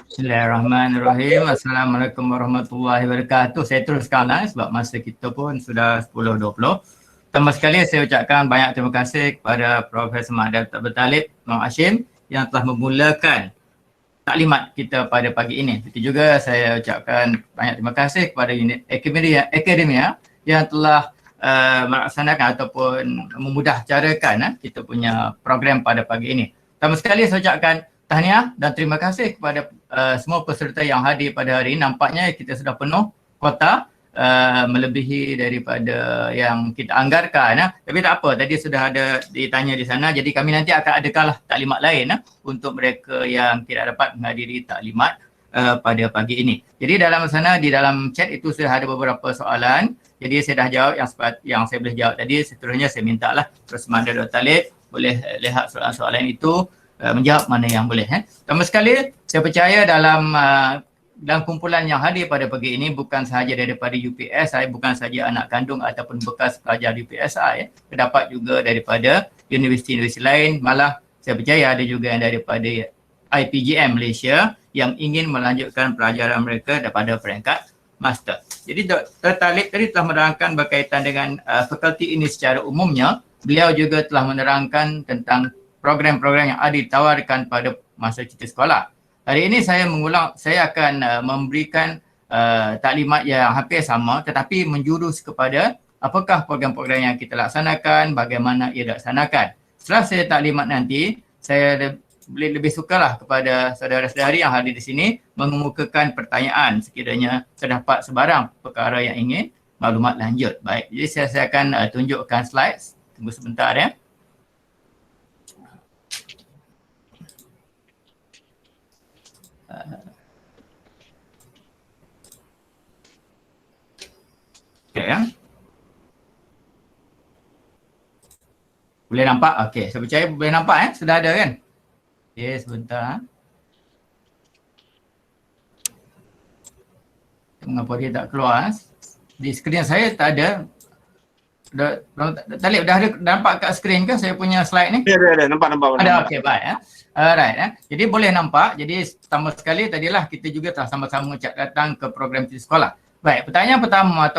Bismillahirrahmanirrahim. Assalamualaikum warahmatullahi wabarakatuh. Saya teruskan sebab masa kita pun sudah 10.20. Pertama sekali saya ucapkan banyak terima kasih kepada Profesor Mahdi Abdul Talib Muhammad Hashim yang telah memulakan taklimat kita pada pagi ini. Begitu juga saya ucapkan banyak terima kasih kepada unit akademia yang telah melaksanakan ataupun memudahcarakan kita punya program pada pagi ini. Pertama sekali saya ucapkan tahniah dan terima kasih kepada semua peserta yang hadir pada hari ini. Nampaknya kita sudah penuh kuota melebihi daripada yang kita anggarkan. Tapi tak apa, tadi sudah ada ditanya di sana. Jadi kami nanti akan adakanlah taklimat lain untuk mereka yang tidak dapat menghadiri taklimat pada pagi ini. Jadi dalam sana, di dalam chat itu sudah ada beberapa soalan. Jadi saya dah jawab yang saya boleh jawab tadi. Seterusnya saya minta lah Profesor Mahdi Abdul Talib boleh lihat soalan-soalan itu, menjawab mana yang boleh. Pertama sekali, saya percaya dalam kumpulan yang hadir pada pagi ini bukan sahaja daripada UPSI, bukan sahaja anak kandung ataupun bekas pelajar UPSI, terdapat juga daripada universiti-universiti lain, malah saya percaya ada juga yang daripada IPGM Malaysia yang ingin melanjutkan pelajaran mereka daripada peringkat master. Jadi Dr. Talib tadi telah menerangkan berkaitan dengan fakulti ini secara umumnya. Beliau juga telah menerangkan tentang program-program yang ada ditawarkan pada masa cuti sekolah. Hari ini saya akan memberikan taklimat yang hampir sama tetapi menjurus kepada apakah program-program yang kita laksanakan, bagaimana ia dilaksanakan. Setelah saya taklimat nanti, saya lebih sukalah kepada saudara-saudari yang hadir di sini mengemukakan pertanyaan sekiranya terdapat sebarang perkara yang ingin maklumat lanjut. Baik, jadi saya akan tunjukkan slide. Tunggu sebentar ya. Okay, ya. Boleh nampak? Okey, saya percaya boleh nampak sudah ada kan? Okey, sebentar. Mengapa dia tak keluar? Di skrin saya tak ada. Talib dah nampak kat skrin ke saya punya slide ni? Ada, nampak. Ada, okey, baik. Alright. Jadi boleh nampak. Jadi pertama sekali tadilah kita juga telah sama-sama ucap datang ke program cuti sekolah. Baik, pertanyaan pertama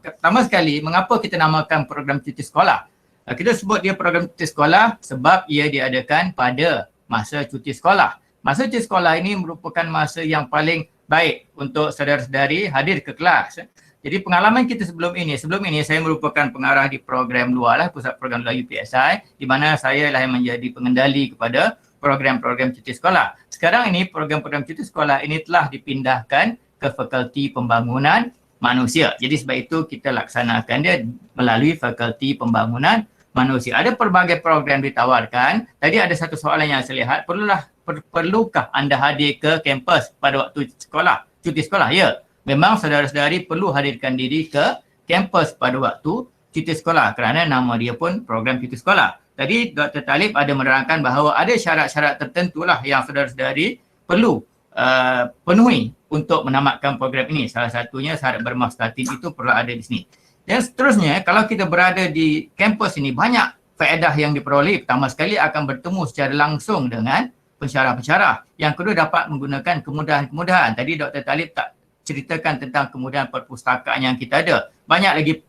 pertama sekali, mengapa kita namakan program cuti sekolah? Kita sebut dia program cuti sekolah sebab ia diadakan pada masa cuti sekolah. Masa cuti sekolah ini merupakan masa yang paling baik untuk saudara-saudari hadir ke kelas. Jadi pengalaman kita sebelum ini saya merupakan pengarah di program luar lah, pusat program luar UPSI, di mana saya lah yang menjadi pengendali kepada program-program cuti sekolah. Sekarang ini program-program cuti sekolah ini telah dipindahkan ke Fakulti Pembangunan Manusia. Jadi sebab itu kita laksanakan dia melalui Fakulti Pembangunan Manusia. Ada pelbagai program ditawarkan. Tadi ada satu soalan yang saya lihat, perlukah anda hadir ke kampus pada waktu sekolah, cuti sekolah? Ya. Memang saudara-saudari perlu hadirkan diri ke kampus pada waktu cuti sekolah kerana nama dia pun program cuti sekolah. Tadi Dr. Talib ada menerangkan bahawa ada syarat-syarat tertentu lah yang saudara-saudari perlu penuhi untuk menamatkan program ini. Salah satunya syarat bermaslahatin itu perlu ada di sini. Dan seterusnya, kalau kita berada di kampus ini, banyak faedah yang diperoleh. Pertama sekali akan bertemu secara langsung dengan pensyarah-pensyarah. Yang kedua dapat menggunakan kemudahan-kemudahan. Tadi Dr. Talib tak ceritakan tentang kemudahan perpustakaan yang kita ada. Banyak lagi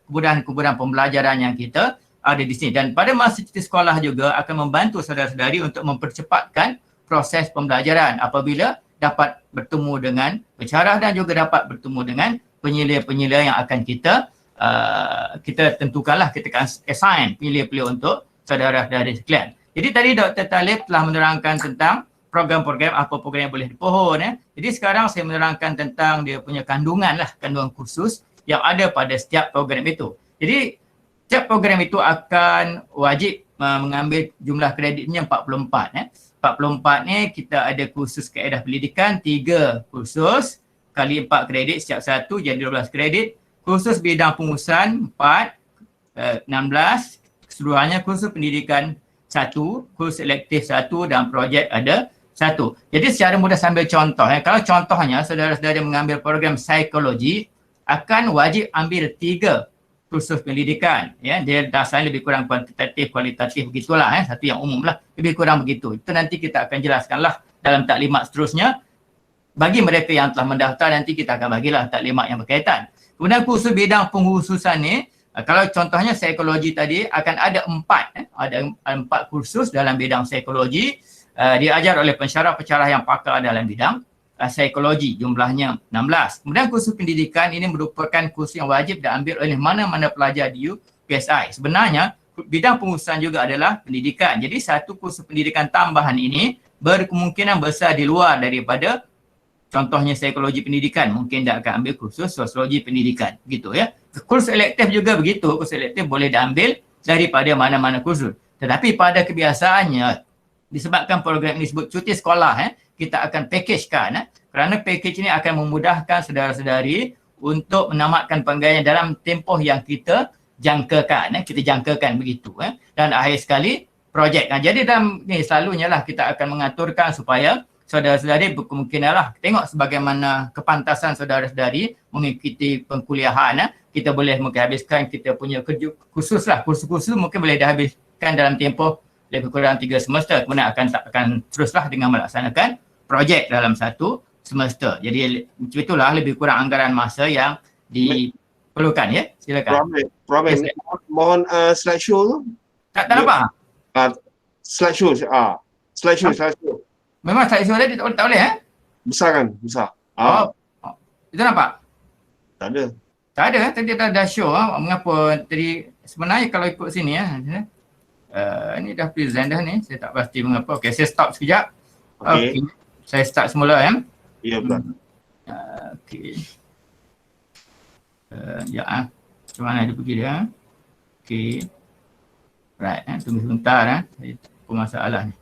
kemudahan-kemudahan pembelajaran yang kita ada di sini. Dan pada masa cuti sekolah juga akan membantu saudara-saudari untuk mempercepatkan proses pembelajaran apabila dapat bertemu dengan pensyarah dan juga dapat bertemu dengan penyelia-penyelia yang akan kita tentukanlah, kita akan assign penyelia-penyelia untuk saudara-saudari sekalian. Jadi tadi Dr. Talib telah menerangkan tentang program-program, apa program yang boleh dipohon. Jadi sekarang saya menerangkan tentang dia punya kandungan kursus yang ada pada setiap program itu. Jadi setiap program itu akan wajib mengambil jumlah kreditnya 44. 44 ni kita ada kursus kaedah pendidikan, 3 kursus kali 4 kredit, setiap satu jadi 12 kredit. Kursus bidang pengurusan 4, 16, keseluruhannya kursus pendidikan 1, kursus elektif 1 dan projek ada 1. Jadi secara mudah sambil contoh, kalau contohnya saudara-saudara mengambil program psikologi akan wajib ambil 3 kursus pendidikan. Dia dasarnya lebih kurang kuantitatif, kualitatif begitulah. Satu yang umum lah, lebih kurang begitu. Itu nanti kita akan jelaskanlah dalam taklimat seterusnya. Bagi mereka yang telah mendaftar, nanti kita akan bagilah taklimat yang berkaitan. Kemudian kursus bidang pengkhususan ni, kalau contohnya psikologi tadi, akan ada 4. Ada 4 kursus dalam bidang psikologi. Diajar oleh pensyarah-pensyarah yang pakar dalam bidang psikologi, jumlahnya 16. Kemudian kursus pendidikan ini merupakan kursus yang wajib diambil oleh mana-mana pelajar di UPSI. Sebenarnya bidang pengkhususan juga adalah pendidikan. Jadi satu kursus pendidikan tambahan ini berkemungkinan besar di luar daripada contohnya psikologi pendidikan. Mungkin dia akan ambil kursus sosiologi pendidikan, gitu ya. Kursus elektif juga begitu. Kursus elektif boleh diambil daripada mana-mana kursus. Tetapi pada kebiasaannya, disebabkan program ini disebut cuti sekolah, kita akan packagekan, kerana package ini akan memudahkan saudara-saudari untuk menamatkan penggayaan dalam tempoh yang kita jangkakan, begitu. Dan akhir sekali projek. Jadi dalam ni selalunya lah kita akan mengaturkan supaya saudara-saudari berkemungkinanlah tengok sebagaimana kepantasan saudara-saudari mengikuti pengkuliahan. Kita boleh menghabiskan kita punya kerja khusus lah, kursus-kursus mungkin boleh dihabiskan dalam tempoh lebih kurang 3 semester. Kemudian akan teruslah dengan melaksanakan projek dalam satu semester. Jadi itulah lebih kurang anggaran masa yang diperlukan, ya. Silakan. Robin, mohon slideshow tu. Tak nampak? Slideshow. Slideshow. Memang slideshow tadi tak boleh, Besar kan? Besar. Itu nampak? Tak ada. Tak ada, tadi dah show. Mengapa tadi, sebenarnya kalau ikut sini, ini dah present dah ni. Saya tak pasti mengapa. Okey, saya stop sekejap. Okey. Saya start semula, ya. Ya, betul. Okey. Macam mana dia pergi dia? Okey. Right, tunggu sebentar. Saya apa masalah ni.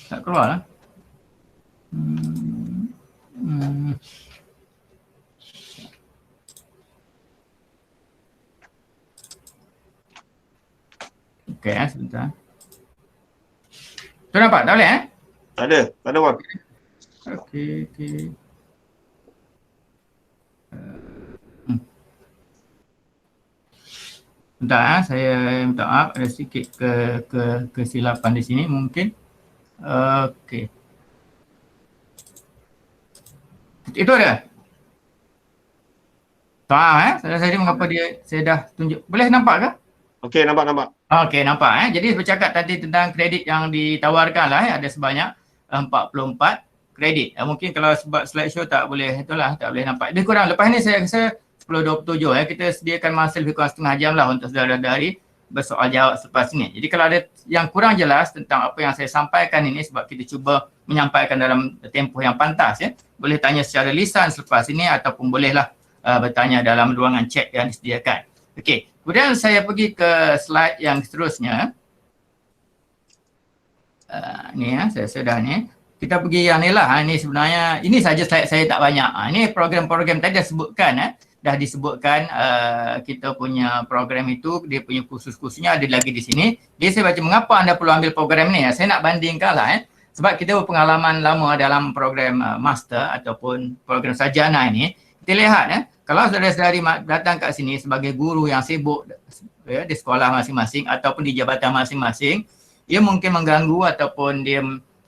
Tak keluar lah. Okey, sebentar. Tu nampak? Tak boleh, Tak ada Wan. Okey. Bentar, saya minta maaf, ada sedikit kesilapan di sini mungkin. Okey. Itu ada? Faham, saya mengapa saya dah tunjuk. Boleh nampak ke? Okey, nampak. Okey, nampak. Jadi bercakap tadi tentang kredit yang ditawarkan lah, ada sebanyak 44 kredit. Mungkin kalau sebab slideshow tak boleh, itulah tak boleh nampak. Lebih kurang, lepas ni saya rasa 10.27 kita sediakan masa lebih kurang setengah jam lah untuk saudara-saudari bersoal jawab selepas ini. Jadi kalau ada yang kurang jelas tentang apa yang saya sampaikan ini, sebab kita cuba menyampaikan dalam tempoh yang pantas, boleh tanya secara lisan selepas ini ataupun bolehlah bertanya dalam ruangan chat yang disediakan. Okey, kemudian saya pergi ke slide yang seterusnya. Saya sudah ni. Kita pergi yang ni lah. Ini sebenarnya, ini saja slide saya tak banyak. Ini program-program tadi dah disebutkan kita punya program itu, dia punya kursus-kursusnya ada lagi di sini. Jadi saya baca mengapa anda perlu ambil program ni. Saya nak bandingkan lah. Sebab kita berpengalaman lama dalam program master ataupun program sarjana ini. Kita lihat kalau saudara-saudari datang kat sini sebagai guru yang sibuk di sekolah masing-masing ataupun di jabatan masing-masing, ia mungkin mengganggu ataupun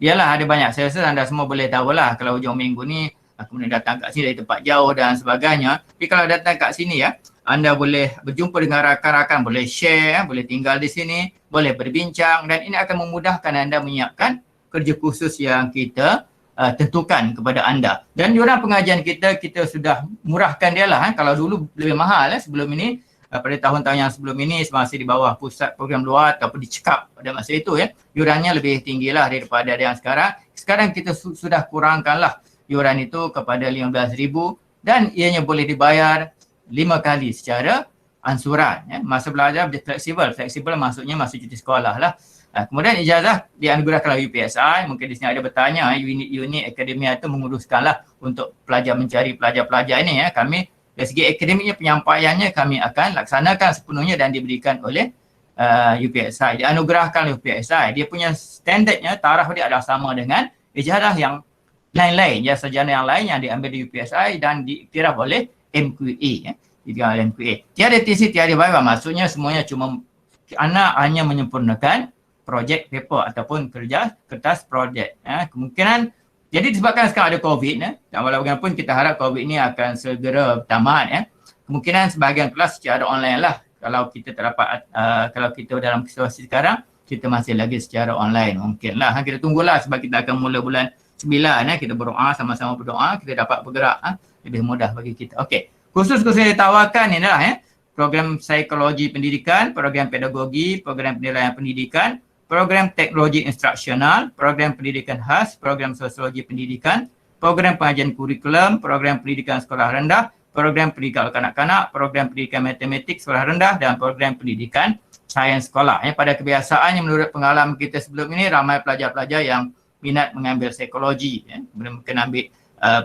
ialah ada banyak. Saya rasa anda semua boleh tahulah kalau hujung minggu ni kemudian datang kat sini dari tempat jauh dan sebagainya. Tapi kalau datang kat sini anda boleh berjumpa dengan rakan-rakan, boleh share, boleh tinggal di sini, boleh berbincang, dan ini akan memudahkan anda menyiapkan kerja khusus yang kita tentukan kepada anda. Dan diorang pengajian kita sudah murahkan dia lah. Kalau dulu lebih mahal sebelum ini, pada tahun-tahun yang sebelum ini masih di bawah pusat program luar ataupun dicekap pada masa itu yurannya lebih tinggi lah daripada yang sekarang. Sekarang kita sudah kurangkan lah yuran itu kepada RM15,000 dan ianya boleh dibayar 5 kali secara ansuran. Masa belajar fleksibel maksudnya masa cuti sekolah lah. Kemudian ijazah dianugerahkan oleh UPSI. Mungkin di sini ada bertanya, unit akademia itu menguruskanlah untuk pelajar mencari pelajar-pelajar ini. Kami dari segi akademiknya, penyampaiannya kami akan laksanakan sepenuhnya dan diberikan oleh UPSI. Dianugerahkan oleh UPSI. Dia punya standardnya, taraf dia adalah sama dengan ijazah yang lain-lain, jasa sarjana yang lain yang diambil di UPSI dan diiktiraf oleh MQA. Diiktiraf oleh MQA. Tiada tesis, tiada viva, maksudnya semuanya cuma anak hanya menyempurnakan projek paper ataupun kertas projek. Kemungkinan, jadi disebabkan sekarang ada COVID, dan walaupun kita harap COVID ni akan segera tamat, kemungkinan sebahagian kelas secara online lah. Kalau kita tak dapat, kalau kita dalam situasi sekarang, kita masih lagi secara online mungkin lah. Kita tunggulah sebab kita akan mula bulan 9, kita berdoa, sama-sama berdoa, kita dapat bergerak, lebih mudah bagi kita. Okey, khusus-khusus yang ditawarkan ni adalah program psikologi pendidikan, program pedagogi, program penilaian pendidikan, program teknologi instruksional, program pendidikan khas, program sosiologi pendidikan, program pengajian kurikulum, program pendidikan sekolah rendah, program pendidikan kanak-kanak, program pendidikan matematik sekolah rendah dan program pendidikan sains sekolah. Pada kebiasaannya menurut pengalaman kita sebelum ini, ramai pelajar-pelajar yang minat mengambil psikologi, kemudian mungkin ambil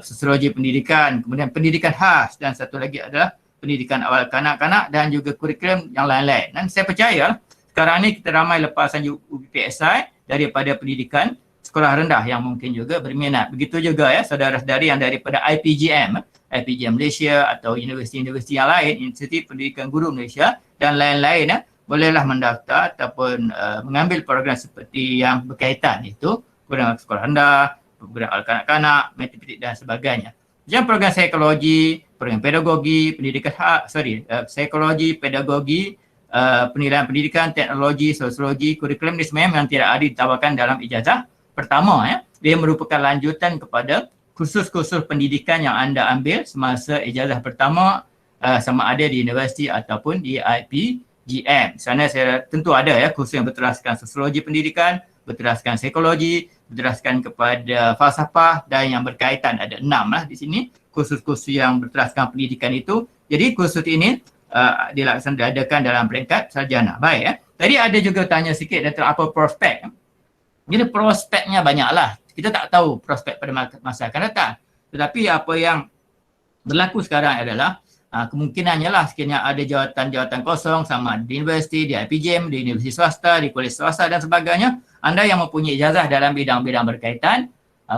sosiologi pendidikan, kemudian pendidikan khas dan satu lagi adalah pendidikan awal kanak-kanak dan juga kurikulum yang lain-lain. Dan saya percaya sekarang ni kita ramai lepasan UPSI daripada pendidikan sekolah rendah yang mungkin juga berminat. Begitu juga saudara-saudari yang daripada IPGM Malaysia atau universiti-universiti yang lain, Institut Pendidikan Guru Malaysia dan lain-lain, bolehlah mendaftar ataupun mengambil program seperti yang berkaitan itu, program sekolah rendah, program kanak-kanak, matematik dan sebagainya. Macam program psikologi, program pedagogi, psikologi, pedagogi, penilaian pendidikan, teknologi, sosiologi, kurikulum ni sebenarnya memang tidak ada ditawarkan dalam ijazah pertama. Dia merupakan lanjutan kepada kursus-kursus pendidikan yang anda ambil semasa ijazah pertama, sama ada di universiti ataupun di IPGM. Sana saya tentu ada kursus yang berteraskan sosiologi pendidikan, berteraskan psikologi, berteraskan kepada falsafah dan yang berkaitan. Ada 6 lah di sini kursus-kursus yang berteraskan pendidikan itu. Jadi kursus ini dilaksanakan dalam peringkat sarjana. Baik. Tadi ada juga tanya sikit tentang apa prospek. Jadi prospeknya banyaklah. Kita tak tahu prospek pada masa akan datang. Tetapi apa yang berlaku sekarang adalah kemungkinannya lah sekiranya ada jawatan-jawatan kosong sama di universiti, di IPGM, di universiti swasta, di kolej swasta dan sebagainya. Anda yang mempunyai ijazah dalam bidang-bidang berkaitan,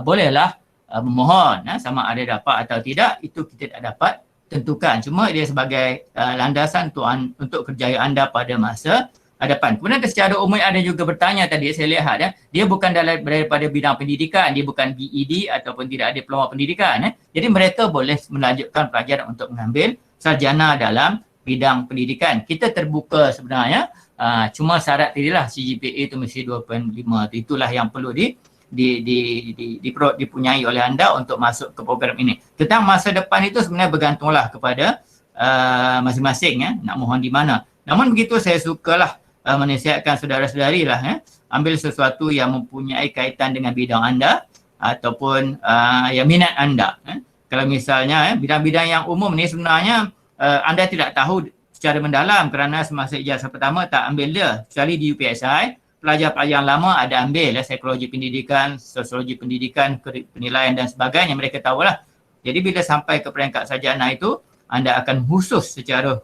bolehlah memohon. Sama ada dapat atau tidak, itu kita tak dapat tentukan. Cuma dia sebagai landasan untuk kerjaya anda pada masa hadapan. Kemudian secara umum ada juga bertanya tadi, saya lihat dia bukan daripada bidang pendidikan, dia bukan BED ataupun tidak ada diploma pendidikan. Jadi mereka boleh melanjutkan pelajaran untuk mengambil sarjana dalam bidang pendidikan. Kita terbuka sebenarnya, cuma syarat tadilah CGPA itu mesti 2.5. Itulah yang perlu dipunyai oleh anda untuk masuk ke program ini. Tentang masa depan itu sebenarnya bergantunglah kepada masing-masing nak mohon di mana. Namun begitu saya sukalah menasihatkan saudara-saudari lah ambil sesuatu yang mempunyai kaitan dengan bidang anda ataupun yang minat anda. Kalau misalnya bidang-bidang yang umum ni sebenarnya anda tidak tahu secara mendalam kerana semasa ijazah pertama tak ambil dia. Kecuali di UPSI, pelajar-pelajar yang lama ada ambil psikologi pendidikan, sosiologi pendidikan, penilaian dan sebagainya, mereka tahulah. Jadi bila sampai ke peringkat sarjana itu, anda akan khusus secara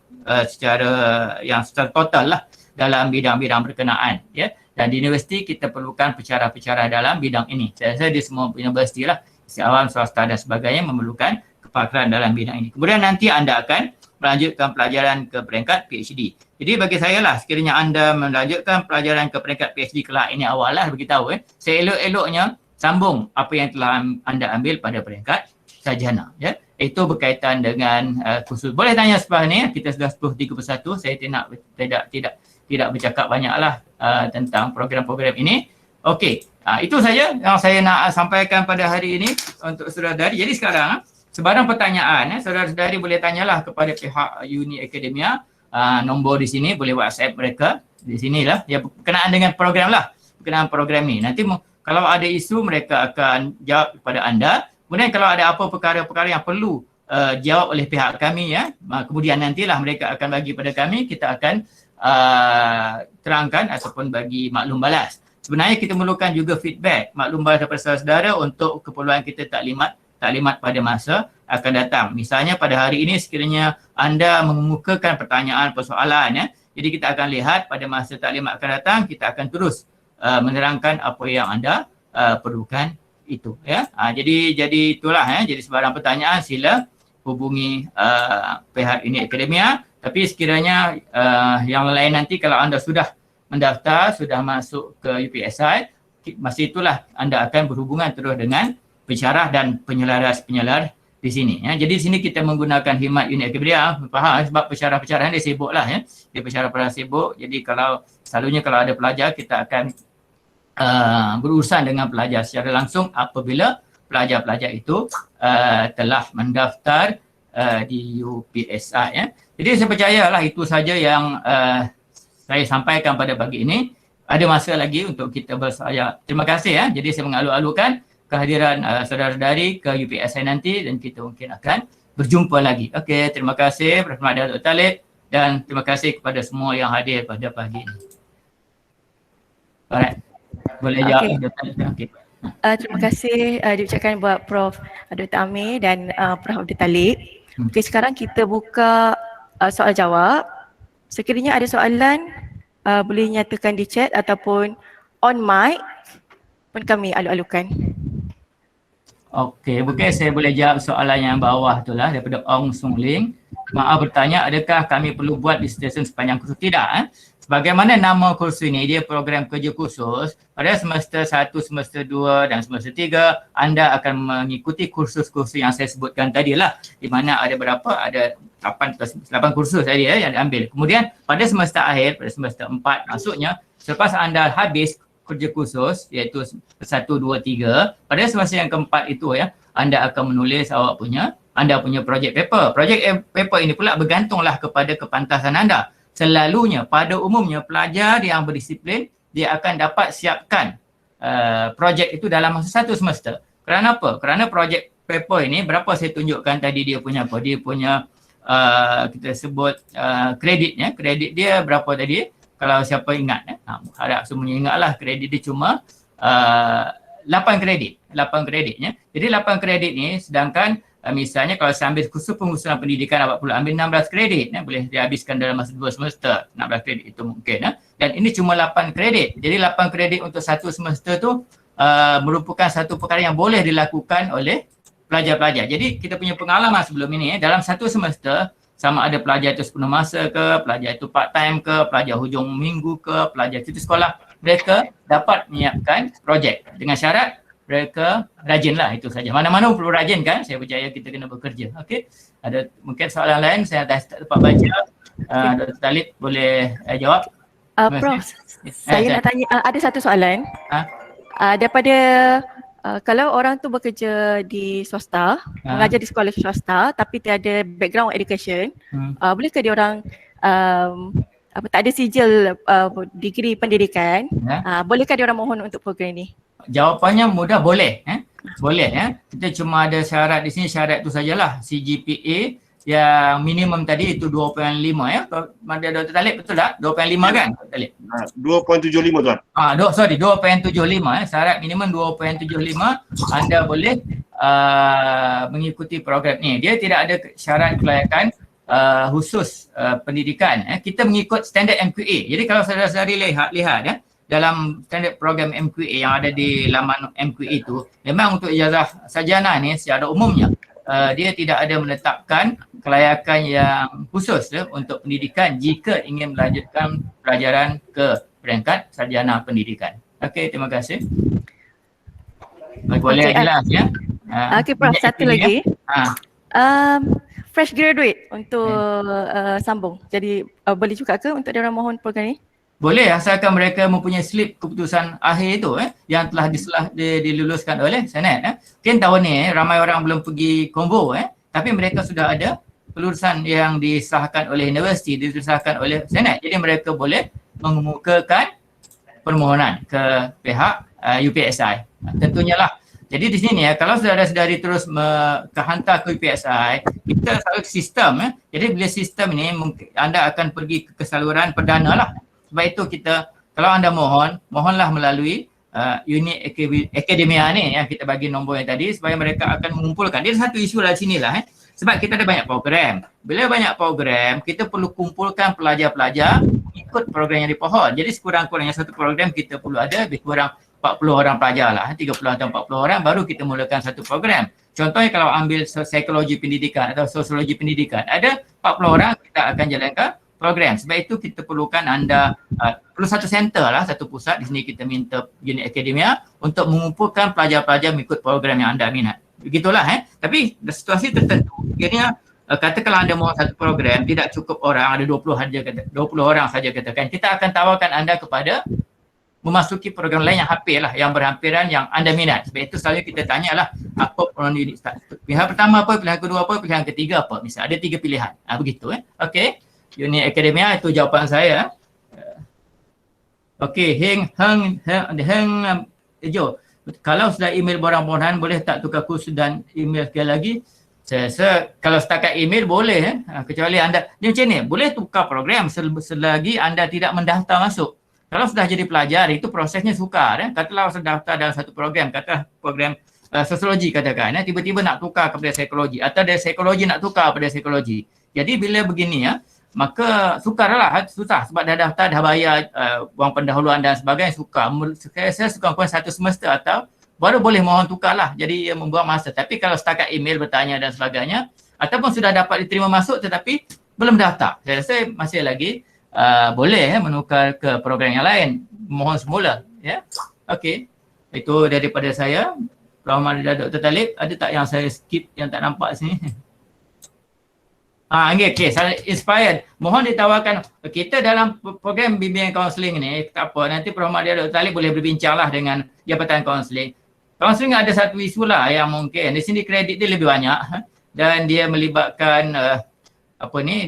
total lah dalam bidang-bidang berkenaan. Dan di universiti kita perlukan pensyarah-pensyarah dalam bidang ini. Saya rasa di semua universiti lah, awam, swasta dan sebagainya memerlukan kepakaran dalam bidang ini. Kemudian nanti anda akan melanjutkan pelajaran ke peringkat PhD. Jadi bagi saya lah, sekiranya anda melanjutkan pelajaran ke peringkat PhD kelak ini awal lah beritahu, seelok-eloknya sambung apa yang telah anda ambil pada peringkat sarjana. Itu berkaitan dengan khusus. Boleh tanya sebelah ni, kita sudah 10.31, saya tidak bercakap banyaklah tentang program-program ini. Okey, itu saja yang saya nak sampaikan pada hari ini untuk saudara-saudari. Jadi sekarang sebarang pertanyaan, saudara-saudari boleh tanyalah kepada pihak Uni Akademia. Nombor di sini, boleh WhatsApp mereka. Di sinilah, berkenaan dengan program lah. Berkenaan program ni. Nanti kalau ada isu, mereka akan jawab kepada anda. Kemudian kalau ada apa perkara-perkara yang perlu jawab oleh pihak kami, kemudian nantilah mereka akan bagi pada kami, kita akan terangkan ataupun bagi maklum balas. Sebenarnya kita memerlukan juga feedback, maklum balas daripada saudara untuk keperluan kita taklimat pada masa akan datang. Misalnya pada hari ini sekiranya anda mengemukakan pertanyaan, persoalan, jadi kita akan lihat pada masa taklimat akan datang, kita akan terus menerangkan apa yang anda perlukan itu ya. Jadi itulah jadi sebarang pertanyaan sila hubungi pihak Unit Akademia. Tapi sekiranya yang lain nanti kalau anda sudah mendaftar, sudah masuk ke UPSI, masa itulah anda akan berhubungan terus dengan pensyarah dan penyelaras di sini ya. Jadi di sini kita menggunakan khidmat Unit Akademia, faham sebab pensyarah-pensyarah dia sibuk lah ya. Dia pensyarah-pensyarah sibuk. Jadi selalunya kalau ada pelajar kita akan berurusan dengan pelajar secara langsung apabila pelajar-pelajar itu telah mendaftar di UPSI ya. Jadi saya percayalah itu saja yang saya sampaikan pada pagi ini. Ada masa lagi untuk kita bersaya. Terima kasih ya. Jadi saya mengalu-alukan kehadiran saudara-saudari ke UPSI nanti dan kita mungkin akan berjumpa lagi. Okey, terima kasih Rahmat Dr. Talib dan terima kasih kepada semua yang hadir pada pagi ini. Alright. Boleh jawab Dr. Talib. Okey. Terima kasih diucapkan buat Prof. Dr. Amir dan Prof. Dr. Talib. Okey, sekarang kita buka soal jawab. Sekiranya ada soalan boleh nyatakan di chat ataupun on mic pun kami alu-alukan. Okey, mungkin saya boleh jawab soalan yang bawah tu lah daripada Ong Sung Ling. Maaf bertanya, adakah kami perlu buat dissertation sepanjang kursus? Tidak. Sebagaimana nama kursus ini, dia program kerja khusus. Pada semester 1, semester 2 dan semester 3, anda akan mengikuti kursus-kursus yang saya sebutkan tadi lah. Di mana ada berapa? Ada 8 kursus tadi yang diambil. Kemudian pada semester akhir, pada semester 4 maksudnya, selepas anda habis kerja khusus iaitu 1, 2, 3, pada semester yang keempat itu anda akan menulis anda punya project paper. Project paper ini pula bergantunglah kepada kepantasan anda. Selalunya pada umumnya pelajar yang berdisiplin dia akan dapat siapkan projek itu dalam masa 1 semester. Kerana apa? Kerana projek paper ini berapa saya tunjukkan tadi dia punya apa? Dia punya kita sebut kreditnya. Kredit dia berapa tadi? Kalau siapa ingat harap semuanya ingatlah kredit dia cuma 8 kredit. 8 kreditnya. Jadi 8 kredit ni sedangkan misalnya kalau saya ambil kursus pengurusan pendidikan awak perlu ambil 16 kredit boleh dihabiskan dalam masa 2 semester. 16 kredit itu mungkin dan ini cuma 8 kredit. Jadi 8 kredit untuk 1 semester tu merupakan satu perkara yang boleh dilakukan oleh pelajar-pelajar. Jadi kita punya pengalaman sebelum ini dalam 1 semester sama ada pelajar itu sepenuh masa ke, pelajar itu part time ke, pelajar hujung minggu ke, pelajar cuti sekolah, mereka dapat menyiapkan projek dengan syarat mereka rajinlah, itu saja. Mana-mana perlu rajin kan, saya percaya kita kena bekerja. Okey, ada mungkin soalan lain saya tak dapat baca. Dr. Talib boleh jawab. Prof, saya nak tanya, ada satu soalan. Daripada kalau orang tu bekerja di swasta, mengajar di sekolah swasta tapi tiada background education, bolehkah dia orang tak ada sijil degree pendidikan, bolehkah dia orang mohon untuk program ni? Jawapannya mudah, boleh. Boleh Kita cuma ada syarat di sini, syarat tu sajalah. CGPA yang minimum tadi itu 2.5 Pada Dr. Talib betul tak? 2.5 kan Dr. Talib? 2.75 tuan. 2.75 syarat minimum 2.75 anda boleh mengikuti program ni. Dia tidak ada syarat kelayakan khusus pendidikan. Kita mengikut standard MQA. Jadi kalau saudara-saudari lihat dalam standard program MQA yang ada di laman MQA itu, memang untuk ijazah sarjana ni secara umumnya dia tidak ada menetapkan kelayakan yang khusus untuk pendidikan jika ingin melanjutkan pelajaran ke peringkat sarjana pendidikan. Okey, terima kasih. Boleh jelas Okey Prof, satu lagi. Fresh graduate untuk sambung. Jadi boleh juga ke untuk dia orang mohon program ni? Boleh, asalkan mereka mempunyai slip keputusan akhir itu yang telah diluluskan oleh Senat. Mungkin tahun ni ramai orang belum pergi combo tapi mereka sudah ada kelulusan yang disahkan oleh universiti, disahkan oleh Senat. Jadi mereka boleh mengemukakan permohonan ke pihak UPSI. Tentunya lah. Jadi di sini kalau saudara-saudari terus hantar ke UPSI, kita selalu sistem. Jadi bila sistem ini anda akan pergi ke saluran perdana lah. Sebab itu kita, kalau anda mohonlah melalui unit akademia ni kita bagi nombor yang tadi supaya mereka akan mengumpulkan. Dia satu isu lah sini lah sebab kita ada banyak program. Bila banyak program, kita perlu kumpulkan pelajar-pelajar ikut program yang dipohon. Jadi sekurang-kurangnya satu program kita perlu ada lebih kurang 40 orang pelajar lah, 30 atau 40 orang baru kita mulakan satu program. Contohnya kalau ambil psikologi pendidikan atau sosiologi pendidikan, ada 40 orang kita akan jalankan program. Sebab itu kita perlukan anda perlu satu center lah, satu pusat. Di sini kita minta unit akademia untuk mengumpulkan pelajar-pelajar mengikut program yang anda minat. Begitulah Tapi situasi tertentu, akhirnya katakanlah anda mahu satu program, tidak cukup orang, ada 20 orang saja katakan, kita akan tawarkan anda kepada memasuki program lain yang hampir lah, yang berhampiran yang anda minat. Sebab itu selalu kita tanyalah apa unit start. Pilihan pertama apa, pilihan kedua apa, pilihan ketiga apa. Misalnya ada 3 pilihan. Begitu Okey. Unit akademia itu jawapan saya. Okey, Jo. Kalau sudah email borang-borang boleh tak tukar kursus dan email sekali lagi? Saya rasa kalau setakat email boleh kecuali anda dia macam ni, boleh tukar program selagi anda tidak mendaftar masuk. Kalau sudah jadi pelajar itu prosesnya sukar Katakanlah sudah daftar dalam satu program, katakanlah program sosiologi katakan tiba-tiba nak tukar kepada psikologi atau dari psikologi nak tukar kepada psikologi. Jadi bila begini maka sukarlah, susah sebab dah daftar, dah bayar wang pendahuluan dan sebagainya, sukar. Saya suka satu semester atau baru boleh mohon tukarlah. Jadi membuang masa. Tapi kalau setakat email bertanya dan sebagainya ataupun sudah dapat diterima masuk tetapi belum daftar, saya rasa masih lagi boleh menukar ke program yang lain, mohon semula Okey, itu daripada saya. Rahman dan Dr. Talib, ada tak yang saya skip yang tak nampak sini? Okey, saya inspired. Mohon ditawarkan kita dalam program bimbingan kaunseling ni, tak apa, nanti Prof. Mahdi Dr. Talib boleh berbincanglah dengan Jabatan Kaunseling. Kaunseling ada satu isu lah yang mungkin di sini kredit dia lebih banyak dan dia melibatkan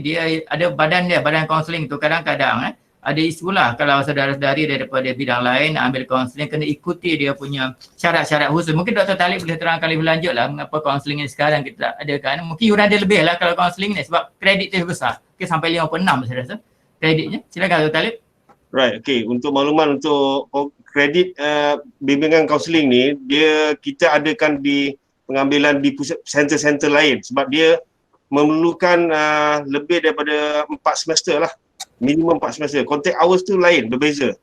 dia ada badan kaunseling tu kadang-kadang ada isu lah kalau saudara-saudari daripada bidang lain ambil kaunseling kena ikuti dia punya syarat-syarat khusus. Mungkin Dr. Talib boleh terangkan lebih lanjut lah mengapa kaunseling ni sekarang kita adakan. Mungkin yuran dia lebih lah kalau kaunseling ni sebab kredit dia besar. Okay, sampai 56 saya rasa kreditnya. Silakan Dr. Talib. Right, okay. Untuk makluman untuk kredit bimbingan kaunseling ni, kita adakan di pengambilan di pusat center-center lain sebab dia memerlukan lebih daripada 4 semester lah. Minimum 4 semester. Contact hours tu lain, berbeza.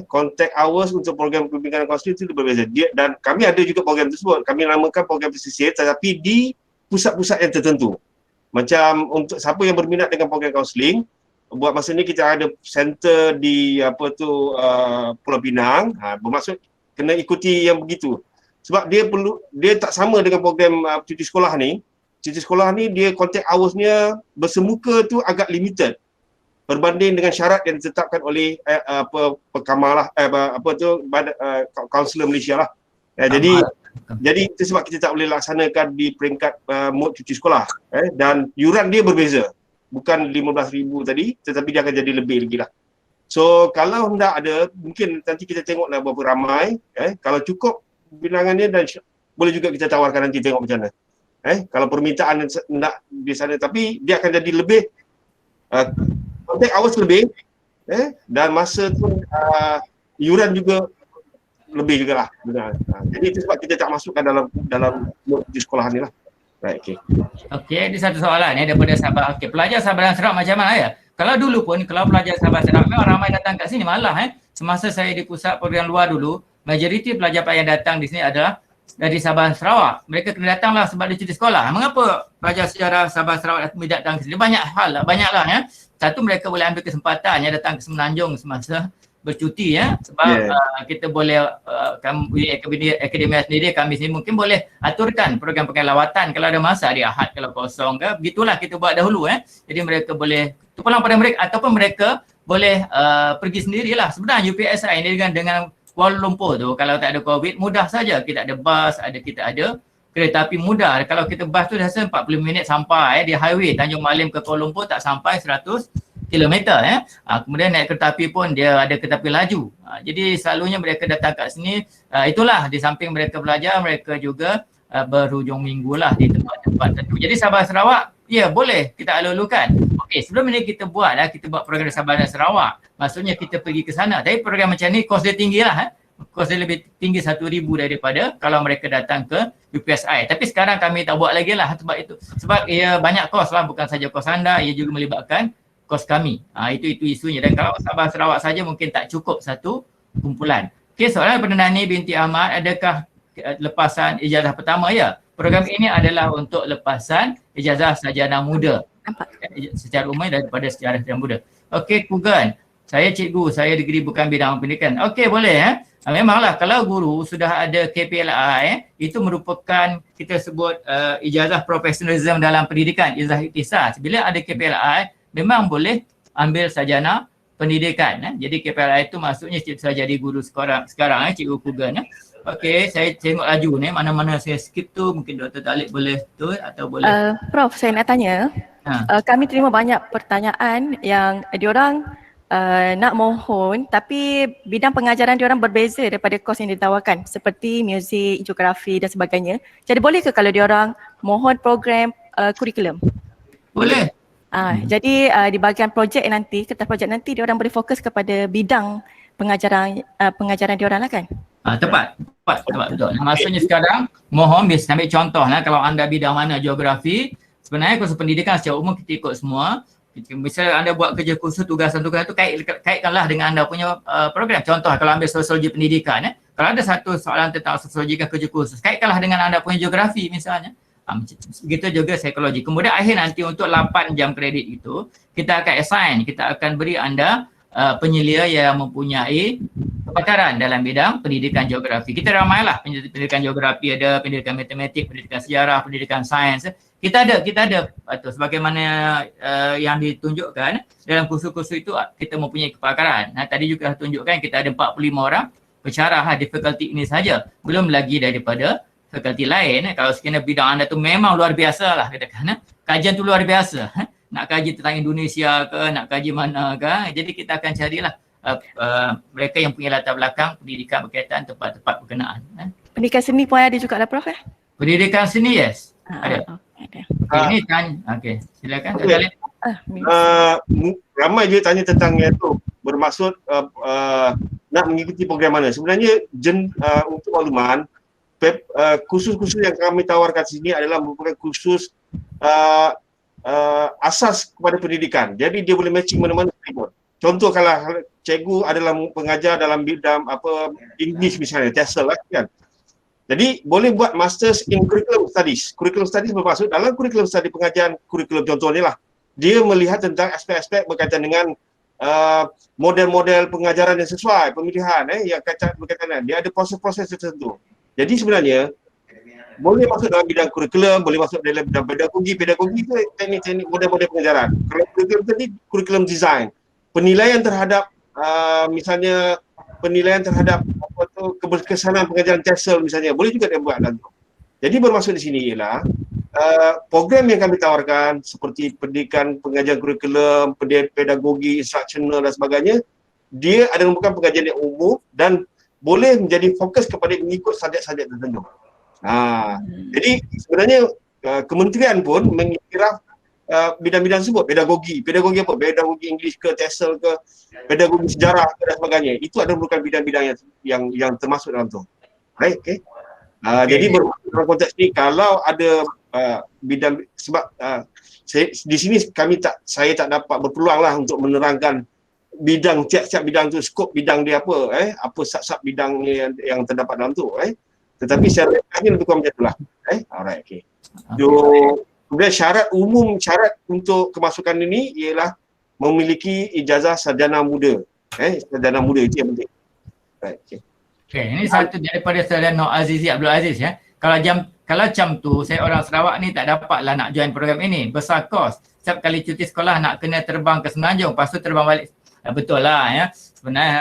Contact hours untuk program bimbingan kaunseling tu berbeza. Dan kami ada juga program tersebut. Kami namakan program pesisir tetapi di pusat-pusat yang tertentu. Macam untuk siapa yang berminat dengan program kaunseling, buat masa ni kita ada center di Pulau Pinang. Bermaksud kena ikuti yang begitu. Sebab dia tak sama dengan program cuti sekolah ni. Cuti sekolah ni dia contact hours-nya bersemuka tu agak limited berbanding dengan syarat yang ditetapkan oleh Pekamar lah, Kaunselor Malaysia lah. Jadi itu sebab kita tak boleh laksanakan di peringkat mod cuti sekolah. Dan yuran dia berbeza. Bukan 15,000 tadi, tetapi dia akan jadi lebih lagi lah. So kalau hendak ada, mungkin nanti kita tengoklah berapa ramai. Kalau cukup bilangannya dan boleh juga kita tawarkan nanti tengok macam mana. Kalau permintaan nak di sana, tapi dia akan jadi lebih contact hours lebih dan masa tu yuran juga lebih jugalah. Jadi itu sebab kita tak masukkan dalam di sekolah ni lah. Right, Okey, ada satu soalan daripada Sabah. Okey, pelajar Sabah dan Sarawak macam mana ya? Kalau dulu pun kalau pelajar Sabah Sarawak memang ramai datang kat sini malah semasa saya di pusat program luar dulu, majoriti pelajar yang datang di sini adalah dari Sabah dan Sarawak. Mereka kena datanglah sebab dia cuti sekolah. Mengapa pelajar sejarah Sabah Sarawak datang ke sini? Banyak hal lah, banyaklah Satu, mereka boleh ambil kesempatan datang ke Semenanjung semasa bercuti sebab kita boleh akademia sendiri, kami sendiri mungkin boleh aturkan program-program lawatan kalau ada masa hari Ahad kalau kosong ke, begitulah kita buat dahulu jadi mereka boleh pulang pada mereka ataupun mereka boleh pergi sendirilah. Sebenarnya UPSI ini dengan Kuala Lumpur tu kalau tak ada COVID mudah saja, kita ada bas, kita ada kereta api mudah. Kalau kita bas tu rasa 40 minit sampai di highway Tanjung Malim ke Kuala Lumpur tak sampai 100 kilometer kemudian naik kereta api pun dia ada kereta api laju. Jadi selalunya mereka datang kat sini, itulah di samping mereka belajar, mereka juga berhujung minggu lah di tempat-tempat tertentu. Jadi Sabah Sarawak, ya boleh kita alur-alurkan. Okey, sebelum ini kita buat program Sabah dan Sarawak. Maksudnya kita pergi ke sana. Tapi program macam ni kos dia tinggi lah. Kos dia lebih tinggi 1,000 daripada kalau mereka datang ke UPSI. Tapi sekarang kami tak buat lagi lah sebab itu. Sebab ia banyak kos lah, bukan saja kos anda, ia juga melibatkan kos kami. Itu isunya. Dan kalau Sabah Sarawak saja mungkin tak cukup satu kumpulan. Okey, soalan daripada Nani binti Ahmad, adakah lepasan ijazah pertama? Ya, program ini adalah untuk lepasan ijazah sarjana muda. Nampak? Secara umum daripada sejarah sarjana muda. Okey, Kugan. Saya cikgu, saya degree bukan bidang pendidikan. Okey, boleh memanglah kalau guru sudah ada KPLI, itu merupakan kita sebut ijazah profesionalism dalam pendidikan, ijazah ikhtisas. Bila ada KPLI, memang boleh ambil sarjana pendidikan. Jadi KPLI itu maksudnya saya jadi guru sekarang Cikgu Kugan. Okey, saya tengok laju ni, mana-mana saya skip tu, mungkin Dr. Talib boleh tu atau boleh. Prof, saya nak tanya, kami terima banyak pertanyaan yang diorang nak mohon tapi bidang pengajaran diorang berbeza daripada kos yang ditawarkan seperti muzik, geografi dan sebagainya. Jadi boleh ke kalau diorang mohon program kurikulum? Boleh. Jadi di bahagian projek nanti, kertas projek nanti diorang boleh fokus kepada bidang pengajaran diorang lah kan? Tepat betul. Maksudnya sekarang mohon biasa ambil contoh lah, kalau anda bidang mana geografi, sebenarnya kursus pendidikan secara umum kita ikut semua. Misalnya anda buat kerja kursus tugasan-tugasan tu kaitkanlah dengan anda punya program. Contoh kalau ambil sosiologi pendidikan, kalau ada satu soalan tentang sosiologi kerja kursus, kaitkanlah dengan anda punya geografi misalnya. Begitu juga psikologi. Kemudian akhir nanti untuk 8 jam kredit itu kita akan assign, kita akan beri anda penyelia yang mempunyai kepakaran dalam bidang pendidikan geografi. Kita ramailah pendidikan geografi, ada pendidikan matematik, pendidikan sejarah, pendidikan sains. Kita ada atau sebagaimana yang ditunjukkan dalam kursus-kursus itu kita mempunyai kepakaran. Tadi juga tunjukkan kita ada 45 orang pensyarah difficulty ini saja. Belum lagi daripada fakulti lain. Kalau sekiranya bidang anda tu memang luar biasa lah katakan. Kajian tu luar biasa. Nak kaji tentang Indonesia ke, nak kaji mana ke. Jadi kita akan carilah mereka yang punya latar belakang pendidikan berkaitan tempat-tempat berkenaan. Pendidikan seni pun ada juga lah Prof Pendidikan seni, yes. Ada. Ini tanya. Okey, silakan. Ramai juga tanya tentang yang tu. Bermaksud nak mengikuti program mana. Sebenarnya untuk makluman, kursus-kursus yang kami tawarkan sini adalah merupakan kursus asas kepada pendidikan. Jadi dia boleh matching mana-mana pun. Contoh kalau cikgu adalah pengajar dalam bidang English misalnya, TESOL lah kan. Jadi boleh buat Masters in Curriculum Studies. Curriculum Studies bermaksud dalam Curriculum Studies pengajaran kurikulum contohnya lah. Dia melihat tentang aspek-aspek berkaitan dengan model-model pengajaran yang sesuai, pemilihan yang berkaitan. Dia ada proses-proses tertentu. Jadi sebenarnya boleh masuk dalam bidang kurikulum, boleh masuk dalam bidang pedagogi itu teknik-teknik model-model pengajaran. Kalau kurikulum tadi, kurikulum design. Penilaian terhadap misalnya penilaian terhadap keberkesanan pengajaran TESOL misalnya, boleh juga dia buat dalam tu. Jadi bermaksud di sini ialah program yang kami tawarkan seperti pendidikan pengajaran kurikulum, pedagogi, instructional dan sebagainya, dia adalah bukan pengajian yang umum dan boleh menjadi fokus kepada mengikut subjek-subjek tertentu. Jadi sebenarnya kementerian pun mengiktiraf bidang-bidang tersebut, pedagogi apa? Pedagogi English ke, TESOL ke, pedagogi sejarah ke dan sebagainya. Itu adalah bukan bidang-bidang yang termasuk dalam tu. Baik, okey. Jadi dalam konteks ni kalau ada bidang, sebab di sini saya tak dapat berpeluang lah untuk menerangkan bidang, tiap-tiap bidang tu, skop bidang dia apa sub-sub bidang yang terdapat dalam tu. Tetapi secara ringkasnya lebih kurang macam itulah. Alright, okey. Kemudian syarat umum, syarat untuk kemasukan ini ialah memiliki ijazah sarjana muda. Sarjana muda itu yang penting. Right, okay. Okay, ini satu daripada Saudara Nur Azizi Abdul Aziz ya. Kalau macam tu, saya orang Sarawak ni tak dapatlah nak join program ini. Besar kos. Setiap kali cuti sekolah nak kena terbang ke Semenanjung, lepas tu terbang balik. Betul lah ya.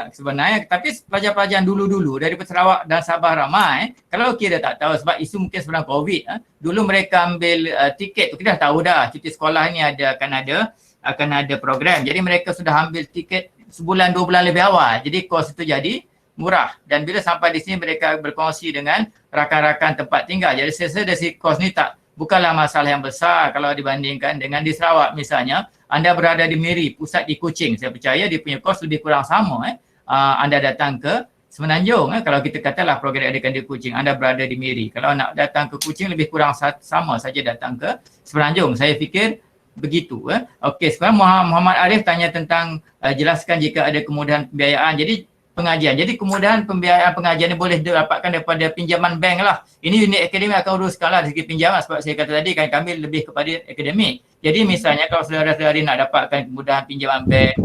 Sebenarnya tapi pelajar-pelajar dulu daripada Sarawak dan Sabah ramai, kalau kita tak tahu sebab isu mungkin sebelum Covid, dulu mereka ambil tiket tu, kita dah tahu dah cuti sekolah ni akan ada program. Jadi mereka sudah ambil tiket sebulan 2 bulan lebih awal. Jadi kos itu jadi murah dan bila sampai di sini mereka berkongsi dengan rakan-rakan tempat tinggal. Jadi saya rasa dari kos ni bukanlah masalah yang besar kalau dibandingkan dengan di Sarawak misalnya. Anda berada di Miri, pusat di Kuching. Saya percaya dia punya kos lebih kurang sama. Anda datang ke Semenanjung. Kalau kita katalah program adakan di Kuching, anda berada di Miri. Kalau nak datang ke Kuching lebih kurang sama saja datang ke Semenanjung. Saya fikir begitu. Okey, sekarang Muhammad Arif tanya tentang jelaskan jika ada kemudahan pembiayaan. Jadi pengajian. Jadi kemudahan pembiayaan pengajian ni boleh didapatkan daripada pinjaman bank lah. Ini unit akademik akan uruskan lah dari segi pinjaman, sebab saya kata tadi kan kami lebih kepada akademik. Jadi misalnya kalau saudara-saudari nak dapatkan kemudahan pinjaman bank,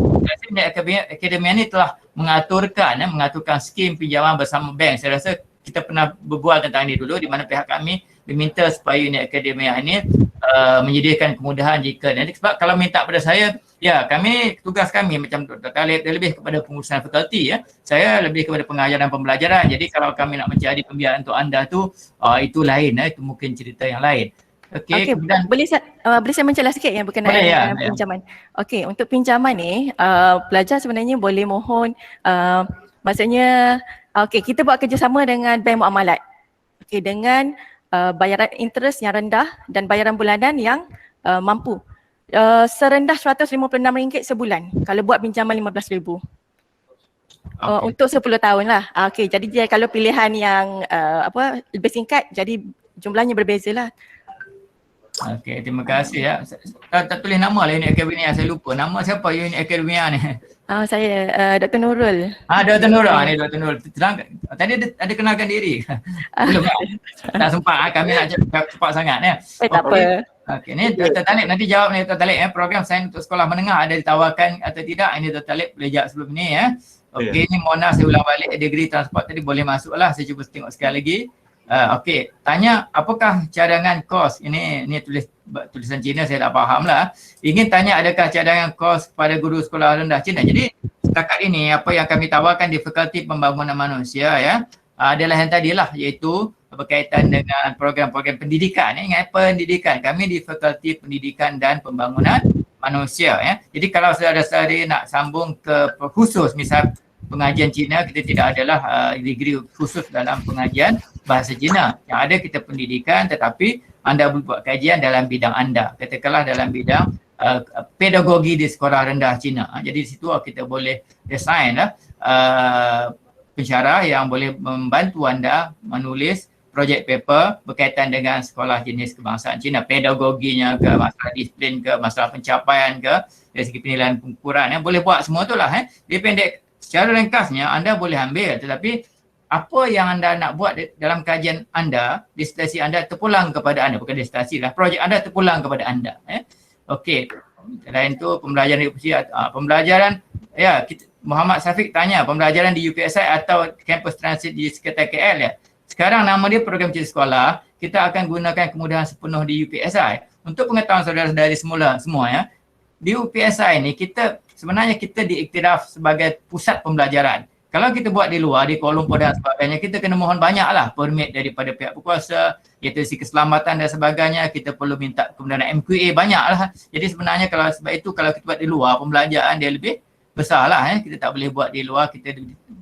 unit akademik ni telah mengaturkan skim pinjaman bersama bank. Saya rasa kita pernah berbual tentang ini dulu, di mana pihak kami diminta supaya unit akademik ini menyediakan kemudahan jika nanti, sebab kalau minta pada saya, ya tugas kami macam Dr. Talib dia lebih kepada pengurusan fakulti ya. Saya lebih kepada pengajaran dan pembelajaran. Jadi kalau kami nak mencari pembiayaan untuk anda tu itu lain itu mungkin cerita yang lain. Okey, kemudian boleh saya mencelah sikit yang berkenaan dengan pinjaman. Okey, untuk pinjaman ni pelajar sebenarnya boleh mohon maksudnya kita buat kerjasama dengan bank muamalat. Okey, dengan bayaran interest yang rendah dan bayaran bulanan yang mampu. Serendah RM156 sebulan kalau buat pinjaman RM15,000. Untuk 10 tahun lah. Okey, jadi dia kalau pilihan yang lebih singkat, jadi jumlahnya berbeza lah. Okey, terima kasih ya. Tak tulis nama lah unit akademia, saya lupa. Nama siapa unit akademia ni? Saya Dr. Nurul. Dr. Nurul. Ni Dr. Nurul. Tadi ada kenalkan diri. Belum tak sempat kami nak cepat sangat ya. Tak apa. Okey, ni Dr. Talib nanti jawab ni Dr. Talib program sains untuk sekolah menengah ada ditawarkan atau tidak? Ini Dr. Talib boleh jawab sebelum ni ya. Okey, ni Mona saya ulang balik degree transport tadi boleh masuklah. Saya cuba tengok sekali lagi. Okey, tanya apakah cadangan kos? Ini tulisan Cina saya tak faham lah. Ingin tanya adakah cadangan kos kepada guru sekolah rendah Cina. Jadi setakat ini apa yang kami tawarkan di Fakulti Pembangunan Manusia ya adalah yang tadilah, iaitu berkaitan dengan program-program pendidikan. Ingat pendidikan, kami di Fakulti Pendidikan dan Pembangunan Manusia ya. Jadi kalau saudara-saudari nak sambung ke khusus misal pengajian Cina, kita tidak adalah degree khusus dalam pengajian bahasa Cina. Yang ada kita pendidikan, tetapi anda buat kajian dalam bidang anda. Katakanlah dalam bidang pedagogi di sekolah rendah Cina. Jadi di situ kita boleh design pensyarah yang boleh membantu anda menulis projek paper berkaitan dengan sekolah jenis kebangsaan Cina. Pedagoginya ke, masalah disiplin ke, masalah pencapaian ke, dari segi penilaian pengukuran. Boleh buat semua tu lah. Dia pendek. Secara ringkasnya anda boleh ambil, tetapi apa yang anda nak buat dalam kajian anda, disertasi anda terpulang kepada anda, bukan disertasi lah, projek anda terpulang kepada anda. Okey, selain tu pembelajaran di UPSI, pembelajaran Muhammad Safiq tanya pembelajaran di UPSI atau kampus transit di sekitar KL ya. Sekarang nama dia program cita sekolah, kita akan gunakan kemudahan sepenuh di UPSI. Untuk pengetahuan saudara-saudari semua ya, di UPSI ni sebenarnya kita diiktiraf sebagai pusat pembelajaran. Kalau kita buat di luar, di Kuala Lumpur dan sebagainya, kita kena mohon banyaklah permit daripada pihak berkuasa, iaitu si keselamatan dan sebagainya, kita perlu minta kemudahan MQA banyaklah. Jadi sebenarnya kalau sebab itu kalau kita buat di luar, pembelajaran dia lebih besarlah. Kita tak boleh buat di luar, kita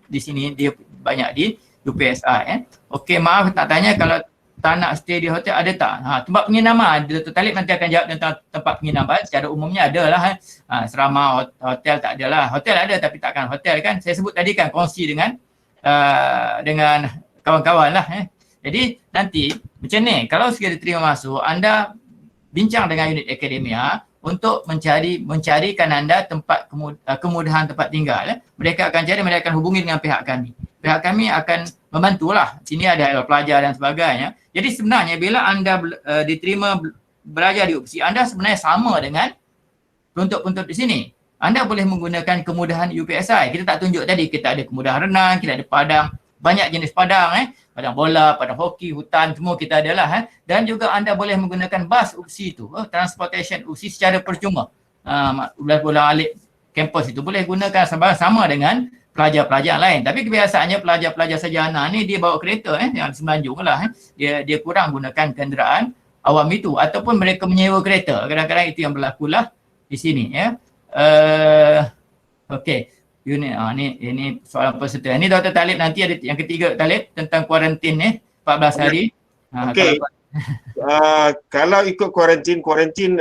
di sini dia banyak di UPSI. Okey, maaf nak tanya kalau tak nak stay di hotel ada tak? Tempat penginaman, Dr. Talib nanti akan jawab tentang tempat penginaman. Secara umumnya ada lah. Serama hotel tak ada lah. Hotel ada tapi takkan hotel kan. Saya sebut tadi kan kongsi dengan kawan-kawan lah. Jadi nanti macam ni, kalau sekiranya terima masuk, anda bincang dengan unit akademia untuk mencarikan anda tempat kemudahan tempat tinggal. Mereka akan mereka akan hubungi dengan pihak kami. Pihak kami akan membantulah. Sini ada pelajar dan sebagainya. Jadi sebenarnya bila anda diterima belajar di UPSI, anda sebenarnya sama dengan penuntut-penuntut di sini. Anda boleh menggunakan kemudahan UPSI. Kita tak tunjuk tadi, kita ada kemudahan renang, kita ada padang, banyak jenis padang. Padang bola, padang hoki, hutan, semua kita adalah. Dan juga anda boleh menggunakan bas UPSI itu, transportation UPSI secara percuma. Bola alik kampus itu boleh gunakan sama dengan pelajar-pelajar lain. Tapi kebiasaannya pelajar-pelajar sarjana ni dia bawa kereta yang semenanjung lah. Dia kurang gunakan kenderaan awam itu ataupun mereka menyewa kereta. Kadang-kadang itu yang berlakulah di sini ya. Okey. Ini soalan peserta. Ini Dr. Talib nanti ada yang ketiga Talib tentang kuarantin 14 hari. Okey. Kalau ikut kuarantin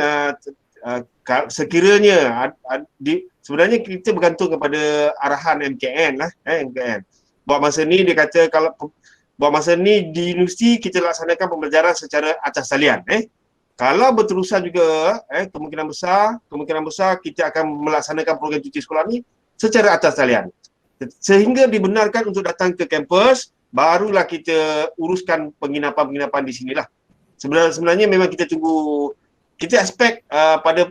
sekiranya sebenarnya kita bergantung kepada arahan MKN lah, MKN. Buat masa ni dia kata kalau buat masa ni di universiti kita laksanakan pembelajaran secara acah talian. Kalau berterusan juga kemungkinan besar kita akan melaksanakan program cuti sekolah ni secara acah talian. Sehingga dibenarkan untuk datang ke kampus, barulah kita uruskan penginapan-penginapan di sinilah. Sebenarnya memang kita tunggu, kita expect pada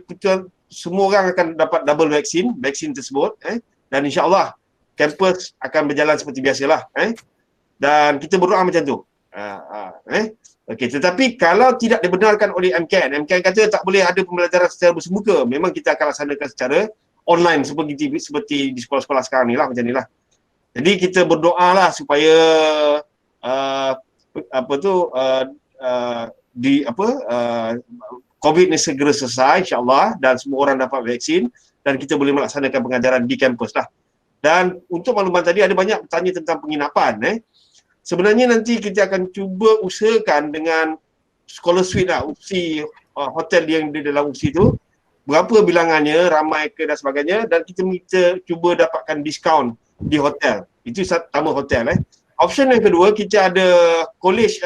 semua orang akan dapat double vaksin tersebut, dan insya-Allah kampus akan berjalan seperti biasalah, dan kita berdoa macam tu. Okey, tetapi kalau tidak dibenarkan oleh MKN kata tak boleh ada pembelajaran secara bersemuka, memang kita akan laksanakan secara online seperti di sekolah-sekolah sekarang ni lah, macam ni lah. Jadi kita berdoalah supaya COVID ni segera selesai insya-Allah, dan semua orang dapat vaksin dan kita boleh melaksanakan pengajaran di kampus lah. Dan untuk makluman tadi ada banyak bertanya tentang penginapan. Sebenarnya nanti kita akan cuba usahakan dengan scholar suite lah, UPSI, hotel yang di dalam UPSI tu, berapa bilangannya, ramai ke dan sebagainya, dan kita cuba dapatkan diskaun di hotel. Itu pertama hotel. Option yang kedua, kita ada college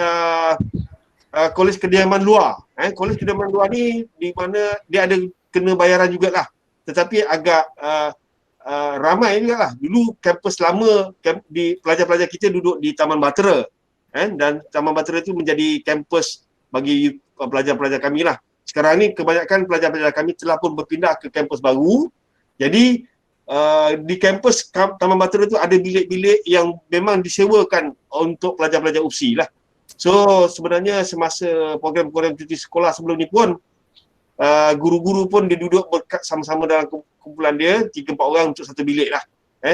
kediaman luar. College kediaman luar ni di mana dia ada kena bayaran jugalah. Tetapi agak ramai juga lah. Dulu kampus lama, di pelajar-pelajar kita duduk di Taman Bahtera, dan Taman Bahtera itu menjadi kampus bagi pelajar-pelajar kami lah. Sekarang ni kebanyakan pelajar-pelajar kami telah pun berpindah ke kampus baru. Jadi di kampus Taman Bahtera itu ada bilik-bilik yang memang disewakan untuk pelajar-pelajar UPSI lah. So sebenarnya semasa program-program cuti sekolah sebelum ni pun, guru-guru pun dia duduk sama-sama dalam kumpulan dia, 3-4 orang untuk satu bilik lah.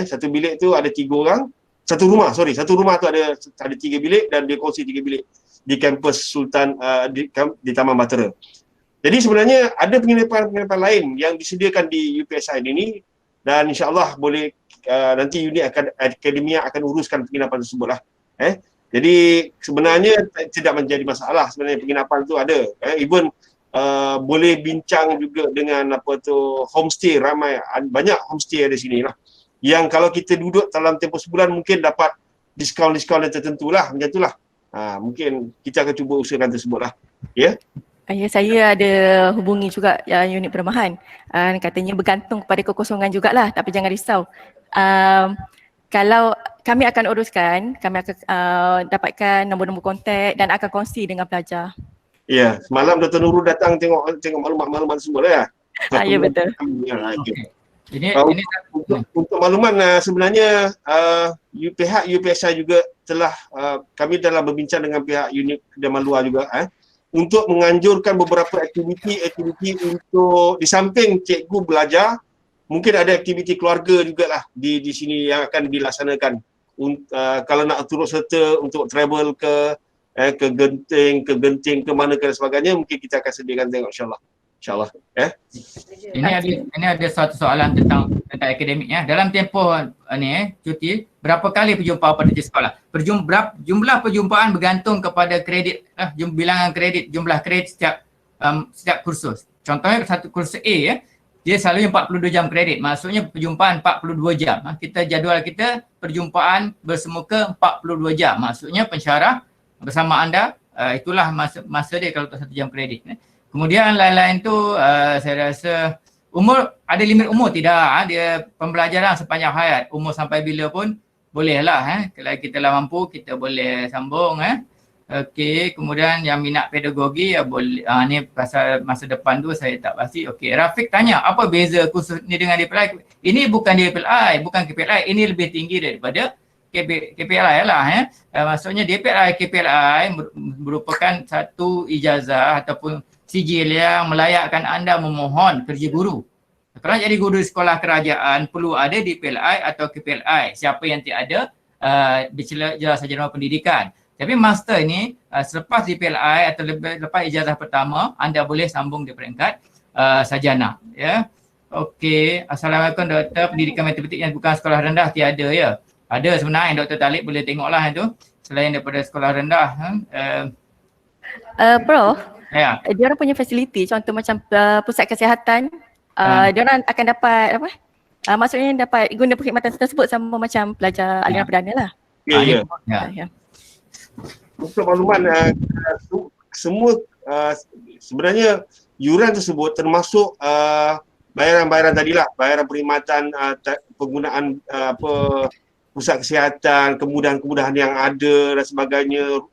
Satu bilik tu ada 3 orang, satu rumah tu ada 3 bilik, dan dia kongsi 3 bilik di kampus Sultan di Taman Bahtera. Jadi sebenarnya ada penginapan lain yang disediakan di UPSI ini, dan insya-Allah boleh nanti unit akademia akan uruskan penginapan tersebut lah. Jadi sebenarnya tidak menjadi masalah, sebenarnya penginapan tu ada. Even boleh bincang juga dengan homestay, banyak homestay ada sini lah, yang kalau kita duduk dalam tempoh sebulan mungkin dapat diskaun-diskaun yang tertentu lah, macam tu lah. Mungkin kita akan cuba usahakan tersebut lah. Ya. Ya, saya ada hubungi juga unit perumahan. Katanya bergantung kepada kekosongan jugalah, tapi jangan risau. Kalau kami akan uruskan, kami akan dapatkan nombor-nombor kontak dan akan kongsi dengan pelajar. Ya, semalam Dr. Nurul datang tengok maklumat-maklumat semua lah ya. Ya, betul. Untuk makluman sebenarnya pihak UPSI juga telah kami dalam berbincang dengan pihak unit kediaman luar juga untuk menganjurkan beberapa aktiviti untuk di samping cikgu belajar, mungkin ada aktiviti keluarga jugalah di sini yang akan dilaksanakan. Kalau nak turut serta untuk travel ke Genting ke mana ke dan sebagainya, mungkin kita akan sediakan tengok insyaAllah. Ini ada satu soalan tentang akademik ya. Dalam tempoh ni cuti, berapa kali perjumpaan pada sekolah? Jumlah perjumpaan bergantung kepada kredit, bilangan kredit, jumlah kredit setiap kursus. Contohnya satu kursus A ya, dia selalunya 42 jam kredit, maksudnya perjumpaan 42 jam. Kita jadual kita perjumpaan bersemuka 42 jam, maksudnya pensyarah bersama anda, itulah masa dia kalau tak 1 jam kredit. Kemudian lain-lain tu saya rasa umur, ada limit umur tidak, dia pembelajaran sepanjang hayat, umur sampai bila pun boleh lah. Kalau kita lah mampu kita boleh sambung. Okey, kemudian yang minat pedagogi boleh, ni pasal masa depan tu saya tak pasti. Okey, Rafiq tanya apa beza kursus ni dengan DPLI? Ini bukan DPLI, bukan KPLI, ini lebih tinggi daripada KPLI lah. Maksudnya DPLI, KPLI merupakan satu ijazah ataupun sijil yang melayakkan anda memohon kerja guru. Kalau jadi guru di sekolah kerajaan perlu ada DPLI atau KPLI. Siapa yang tidak ada ijazah sarjana pendidikan. Tapi master ini selepas DPLI atau lepas ijazah pertama, anda boleh sambung di peringkat sarjana. Ya. Okey, Assalamualaikum Doktor. Pendidikan matematik yang bukan sekolah rendah tiada ya. Ada sebenarnya, Dr. Talib boleh tengoklah itu selain daripada sekolah rendah. Prof, Ya. Dia orang punya fasiliti contoh macam pusat kesihatan, dia orang akan dapat apa? Maksudnya dapat guna perkhidmatan tersebut sama macam pelajar aliran perdana lah. Ya. Untuk makluman semua sebenarnya yuran tersebut termasuk bayaran tadilah, bayaran perkhidmatan penggunaan pusat kesihatan, kemudahan-kemudahan yang ada dan sebagainya,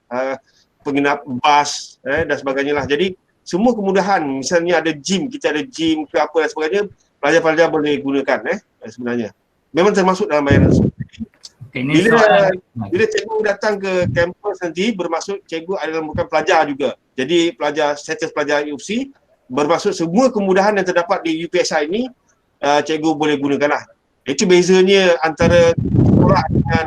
penginap bas dan sebagainya lah. Jadi semua kemudahan, misalnya ada gym, kita ada gym ke apa dan sebagainya, pelajar-pelajar boleh gunakan sebenarnya. Memang termasuk dalam bayaran tersebut. Okay, Bila cikgu datang ke kampus nanti, bermaksud cikgu adalah bukan pelajar juga. Jadi pelajar, status pelajar UFC, bermaksud semua kemudahan yang terdapat di UPSI ini, cikgu boleh gunakan lah. Itu bezanya antara sekolah dengan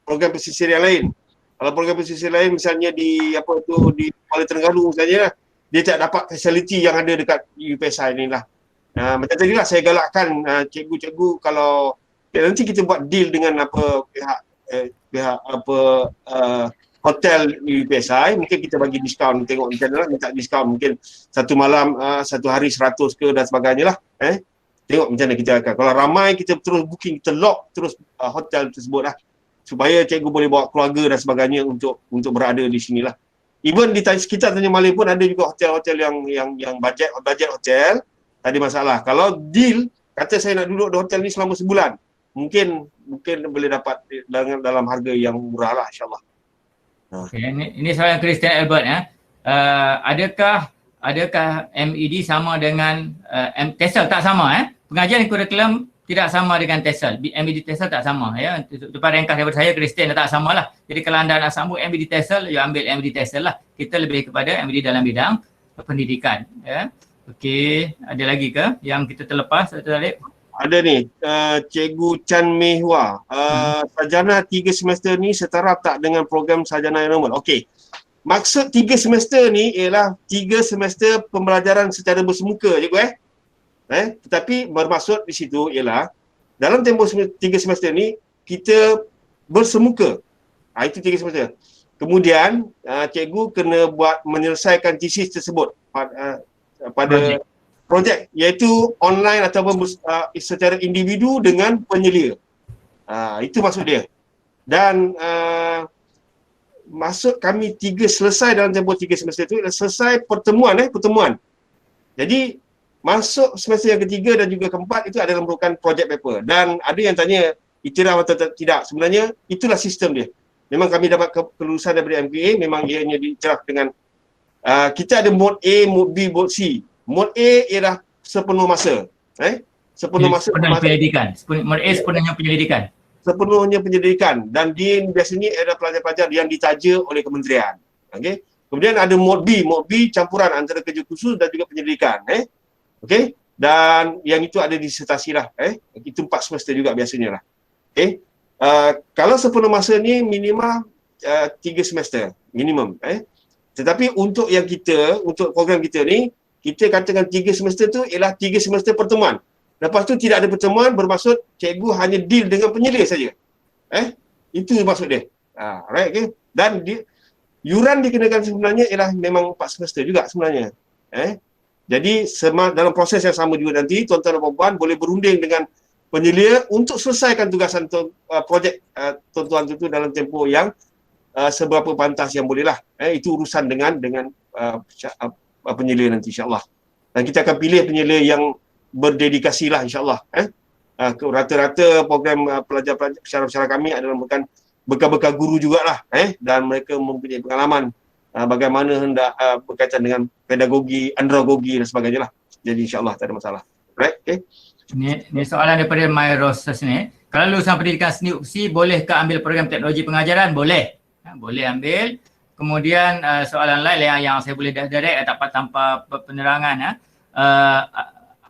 program pesisir yang lain. Kalau program pesisir lain misalnya di Kuala Terengganu misalnya, dia tak dapat fasiliti yang ada dekat UPSI ni lah. Macam tadi lah saya galakkan cikgu-cikgu kalau nanti kita buat deal dengan pihak hotel UPSI, mungkin kita bagi diskaun, tengok macam mana, minta diskaun mungkin satu malam, satu hari 100 ke dan sebagainya lah. Tengok macam mana kita akan. Kalau ramai kita terus booking, kita lock terus hotel tersebut lah. Supaya cikgu boleh bawa keluarga dan sebagainya untuk berada di sini lah. Even di sekitar Tanjung Malay pun ada juga hotel-hotel yang budget hotel, tak ada masalah. Kalau deal, kata saya nak duduk di hotel ni selama sebulan, mungkin boleh dapat dalam harga yang murah lah, insyaAllah. Okay, ini soalan Christian Albert ya. Adakah MED sama dengan TESOL? Tak sama Pengajian kurikulum tidak sama dengan TESOL. MED TESOL tak sama ya. Untuk ringkas daripada saya, Christian tak sama lah. Jadi kalau anda nak sambung MED TESOL, you ambil MED TESOL lah. Kita lebih kepada MED dalam bidang pendidikan ya. Okey, ada lagi ke yang kita terlepas Dr. Talib? Ada ni, Cikgu Chan Mei Hua. Sarjana 3 semester ni setara tak dengan program sarjana yang normal? Okey. Maksud 3 semester ni ialah 3 semester pembelajaran secara bersemuka, cikgu tetapi bermaksud di situ ialah dalam tempoh 3 semester ni kita bersemuka. Itu 3 semester. Kemudian cikgu kena menyelesaikan tesis tersebut pada projek, iaitu online ataupun secara individu dengan penyelia. Itu maksud dia. Dan maksud kami selesai dalam tempoh 3 semester itu ialah selesai pertemuan. Jadi masuk semester yang ketiga dan juga keempat itu adalah merupakan project paper. Dan ada yang tanya iktiraf atau tidak. Sebenarnya itulah sistem dia. Memang kami dapat kelulusan daripada MPA, memang ianya diiktiraf dengan kita ada mode A, mode B, mode C. Mode A ialah sepenuh masa. Sepenuh masa penyelidikan. Mode A sepenuhnya penyelidikan. Sepenuhnya penyelidikan, dan dia biasanya adalah pelajar-pelajar yang ditaja oleh kementerian. Okey. Kemudian ada mode B campuran antara kerja khusus dan juga penyelidikan. Okey. Dan yang itu ada disertasi lah. Itu 4 semester juga biasanya lah. Okey. Kalau sepenuh masa ni minimal 3 semester minimum. Tetapi untuk untuk program kita ni, kita katakan 3 semester tu ialah 3 semester pertemuan. Lepas tu tidak ada pertemuan, bermaksud cikgu hanya deal dengan penyelia saja. Itu maksud dia. Right, okay? Dan yuran dikenakan sebenarnya ialah memang 4 semester juga sebenarnya. Jadi dalam proses yang sama juga nanti, tuan-tuan dan puan-puan boleh berunding dengan penyelia untuk selesaikan tugasan projek tuan-tuan itu dalam tempoh yang seberapa pantas yang boleh lah. Itu urusan dengan penyelia nanti, insyaAllah. Dan kita akan pilih penyelia yang berdedikasi lah, insyaAllah. Rata-rata program pelajar-pelajar pensyarah kami adalah bukan bekal-bekal guru jugalah. Dan mereka mempunyai pengalaman bagaimana hendak berkaitan dengan pedagogi, andragogi dan sebagainya lah. Jadi insyaAllah tak ada masalah. Right? Okay. Ini soalan daripada Roses ni. Kalau lulusan pendidikan seni UPSI, bolehkah ambil program teknologi pengajaran? Boleh. Boleh ambil. Kemudian soalan lain yang saya boleh direct tanpa penerangan.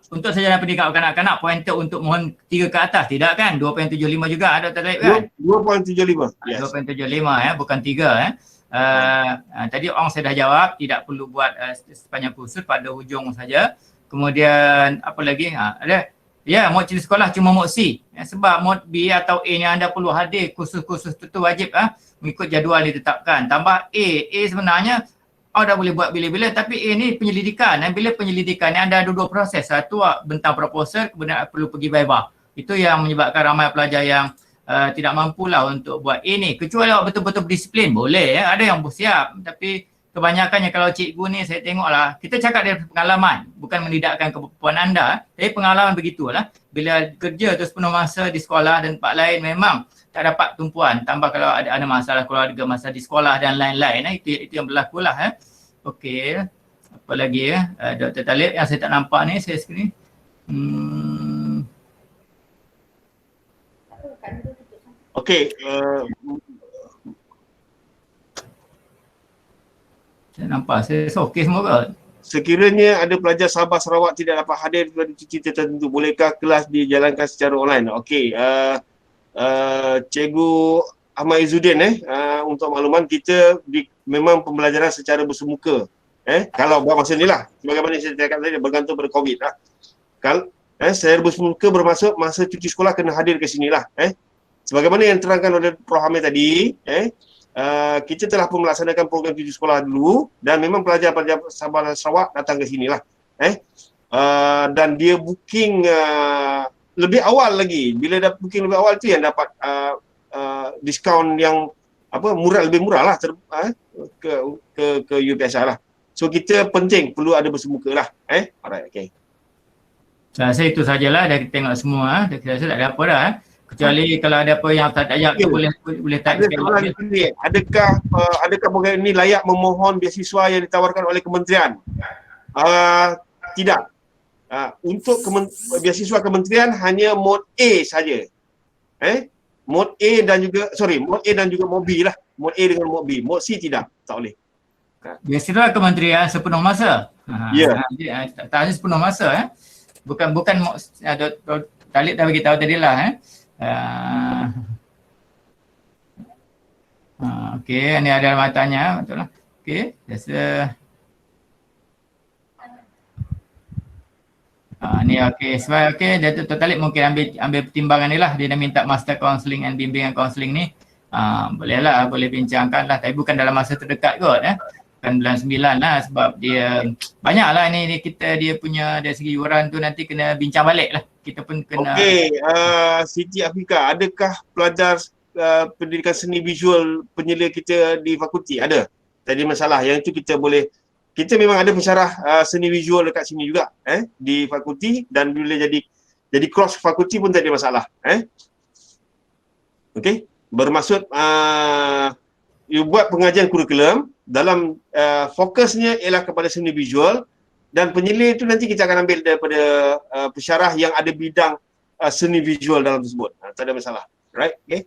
Untuk sarjana pendidikan kanak-kanak, pointer untuk mohon 3 ke atas, tidak kan? 2.75 juga Dr. Talib kan? 2.75. Yes. 2.75 bukan 3 tadi saya dah jawab, tidak perlu buat sepanjang kursus, pada hujung saja. Kemudian apa lagi? Ada. Ya, mod cerita sekolah cuma mod C. Sebab mod B atau A ni anda perlu hadir kursus-kursus itu wajib mengikut jadual ditetapkan. Tambah A sebenarnya dah boleh buat bila-bila, tapi A ni penyelidikan. Bila penyelidikan ni anda ada 2 proses. Satu bentang proposal, kemudian perlu pergi viva. Itu yang menyebabkan ramai pelajar yang tidak mampulah untuk buat A ni. Kecuali awak betul-betul berdisiplin, boleh Ada yang bersiap, tapi kebanyakannya kalau cikgu ni saya tengoklah, kita cakap dari pengalaman, bukan mendidakkan kemampuan anda, tapi pengalaman begitulah. Bila kerja tu sepenuh masa di sekolah dan tempat lain memang tak dapat tumpuan, tambah kalau ada masalah keluarga, masalah di sekolah dan lain-lain, itu yang berlaku lah. Okey, apa lagi Dr. Talib yang saya tak nampak ni, saya screen. Okey, saya nampak, saya okey semua kot. sekiranya ada pelajar Sabah Sarawak tidak dapat hadir pada cuti tertentu, bolehkah kelas dijalankan secara online? Okey, Cikgu Ahmad Izzuddin untuk makluman, kita memang pembelajaran secara bersemuka. Kalau buat masa ni lah, sebagaimana saya cakap tadi, bergantung pada COVID lah. Kalau secara bersemuka bermaksud masa cuti sekolah kena hadir ke sini lah. Sebagaimana yang terangkan oleh Prof. Hamid tadi, kita telah pun melaksanakan program cuti sekolah dulu dan memang pelajar-pelajar Sabah dan Sarawak datang ke sini lah. Dan dia booking lebih awal lagi. Bila dah booking lebih awal tu yang dapat diskaun yang lebih murah lah ke UPSR lah. So kita penting perlu ada bersemuka lah. Alright, okay. Saya rasa itu sajalah, dah kita tengok semua. Saya rasa tak ada apa dah. Kecuali kalau ada apa yang tak ada tu boleh tak sekali. Adakah program ini layak memohon beasiswa yang ditawarkan oleh kementerian? Tidak. Untuk beasiswa kementerian hanya mod A saja. Mod A dan juga mod B lah. Mod A dengan mod B. Mod C tidak. Tak boleh. Beasiswa kementerian sepenuh masa. Ya. Tak hanya sepenuh masa. Bukan Dr. Talib dah bagi tahu tadilah. Okey, ni ada matanya, betul lah. Okey, biasa. Ni okey, sebab okey, Dr. Talib mungkin ambil pertimbangan ni lah. Dia dah minta master counselling dan bimbingan counselling ni. Boleh bincangkan lah, tapi bukan dalam masa terdekat kot. Bukan bulan 9 lah, sebab dia banyak lah ni dia punya dari segi yuran tu nanti kena bincang balik lah. Kita pun kena. Okey, Siti Afika, adakah pelajar pendidikan seni visual penyela kita di fakulti? Ada. Tadi masalah yang itu kita memang ada pensyarah seni visual dekat sini juga di fakulti, dan bila jadi cross fakulti pun tak ada masalah. Okey, bermaksud you buat pengajian kurikulum dalam fokusnya ialah kepada seni visual, dan penyela itu nanti kita akan ambil daripada pensyarah yang ada bidang seni visual dalam tersebut. Tak ada masalah. Right? Okay.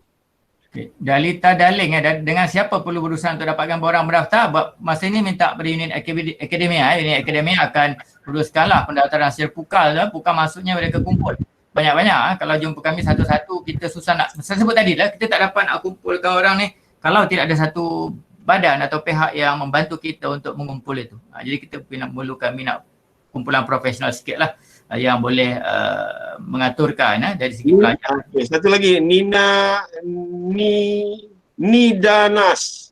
Dalita Darling dengan siapa perlu berusaha untuk dapatkan borang berdaftar? Masa ini minta pada unit akademia. Unit akademia akan uruskanlah pendaftaran secara pukal. Pukal maksudnya mereka kumpul banyak-banyak. Kalau jumpa kami satu-satu, kita susah nak, saya sebut tadi lah, kita tak dapat nak kumpulkan orang ni kalau tidak ada satu badan atau pihak yang membantu kita untuk mengumpul itu. Jadi kita memerlukan minat kumpulan profesional sikit lah yang boleh mengaturkan dari segi pelajar. Okay. Satu lagi, Nida Anas.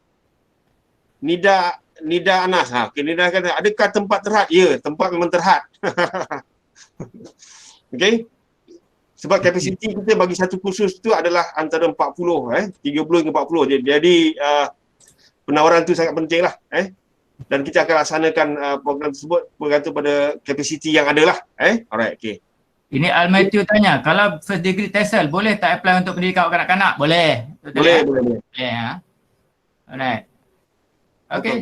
Okay, Nida kata, adakah tempat terhad? Ya, tempat memang terhad. Okay. Sebab kapasiti kita bagi satu kursus tu adalah antara 30 hingga 40. Jadi penawaran tu sangat penting lah. Dan kita akan laksanakan program tersebut bergantung pada kapasiti yang ada lah. Alright, okay. Ini Al-Matthew tanya, kalau first degree TESOL boleh tak apply untuk pendidikan kanak-kanak? Boleh. Boleh. Alright. Okay,